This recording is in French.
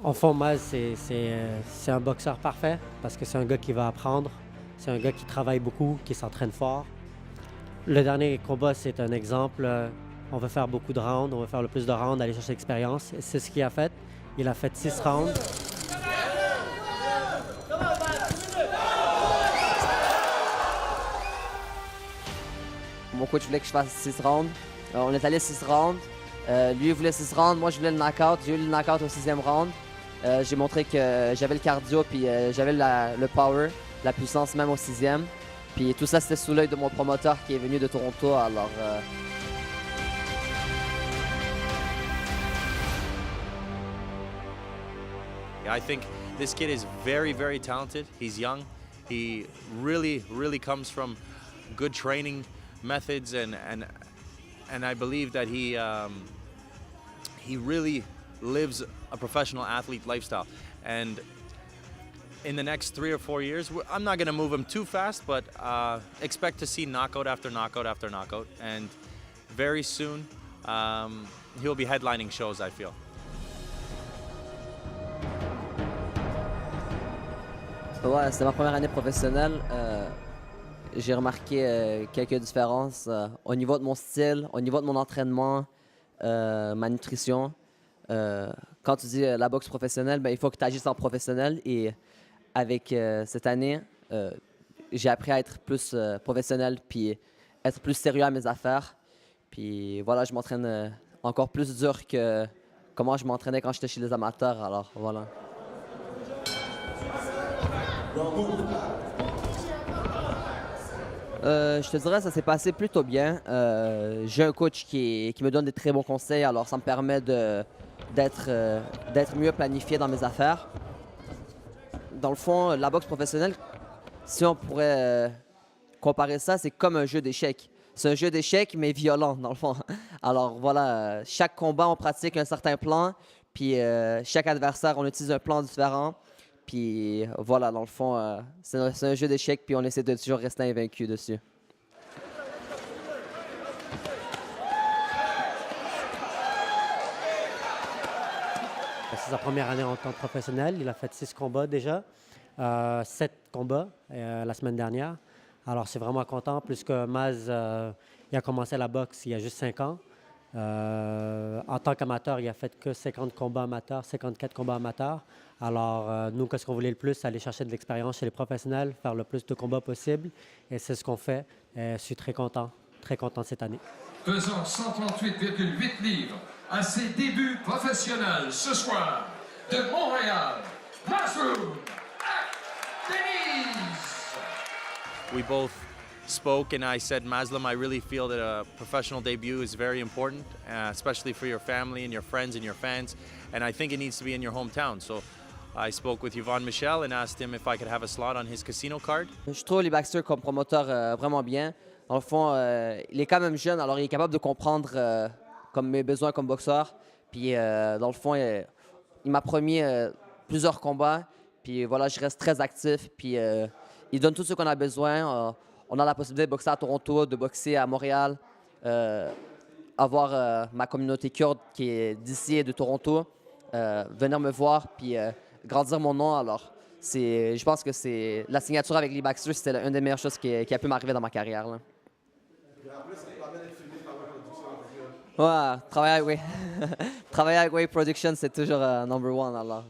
En fond, Maz, c'est un boxeur parfait parce que c'est un gars qui va apprendre. C'est un gars qui travaille beaucoup, qui s'entraîne fort. Le dernier combat, c'est un exemple. On va faire beaucoup de rounds, on va faire le plus de rounds, aller chercher l'expérience. Et c'est ce qu'il a fait. Il a fait 6 rounds. Mon coach voulait que je fasse 6 rounds. On est allé 6 rounds. Lui voulait 6 rounds, moi je voulais le knockout. J'ai eu le knockout au 6e round. J'ai montré que j'avais le cardio puis j'avais le power, la puissance même au 6e. Puis tout ça c'était sous l'œil de mon promoteur qui est venu de Toronto. Alors I think this kid is very, very talented. He's young. He really comes from good training methods, and I believe that he really lives a professional athlete lifestyle. And in the next 3 or 4 years, I'm not going to move him too fast, but expect to see knockout after knockout after knockout. And very soon, he'll be headlining shows, I feel. ouais, c'était ma première année professionnelle. J'ai remarqué quelques différences au niveau de mon style, au niveau de mon entraînement, ma nutrition. Quand tu dis la boxe professionnelle, ben, il faut que tu agisses en professionnel. Et avec cette année, j'ai appris à être plus professionnel puis être plus sérieux à mes affaires. Puis voilà, je m'entraîne encore plus dur que comment je m'entraînais quand j'étais chez les amateurs. Alors voilà. Je te dirais que ça s'est passé plutôt bien. J'ai un coach qui me donne des très bons conseils, alors ça me permet d'être mieux planifié dans mes affaires. Dans le fond, la boxe professionnelle, si on pourrait comparer ça, c'est comme un jeu d'échecs. C'est un jeu d'échecs, mais violent, dans le fond. Alors voilà, chaque combat, on pratique un certain plan, puis chaque adversaire, on utilise un plan différent. Puis voilà, dans le fond, c'est un jeu d'échecs, puis on essaie de toujours rester invaincu dessus. C'est sa première année en tant que professionnel. Il a fait 6 combats déjà, 7 combats la semaine dernière. Alors c'est vraiment content, plus que Maz, il a commencé la boxe il y a juste 5 ans. En tant qu'amateur, il a fait que 50 combats amateurs, 54 combats amateurs. Alors, nous, qu'est-ce qu'on voulait le plus? Aller chercher de l'expérience chez les professionnels, faire le plus de combats possible. Et c'est ce qu'on fait. Je suis très content cette année. Pesant 138,8 livres à ses débuts professionnels ce soir, de Montréal, Maslow Denise. We both spoke and I said, Maslam, I really feel that a professional debut is very important, especially for your family and your friends and your fans. And I think it needs to be in your hometown. So I spoke with Yvonne Michel and asked him if I could have a slot on his casino card. Je trouve Lee Baxter comme promoteur vraiment bien. Dans le fond, il est quand même jeune, alors il est capable de comprendre comme mes besoins comme boxeur. Puis dans le fond, il m'a promis plusieurs combats. Puis voilà, je reste très actif. Puis il donne tout ce qu'on a besoin. On a la possibilité de boxer à Toronto, de boxer à Montréal, avoir ma communauté kurde qui est d'ici et de Toronto, venir me voir puis grandir mon nom. Alors, je pense que c'est la signature avec Lee Baxter, c'était une des meilleures choses qui a pu m'arriver dans ma carrière. Là. Ouais, travailler avec Way Production, c'est toujours number one. Alors.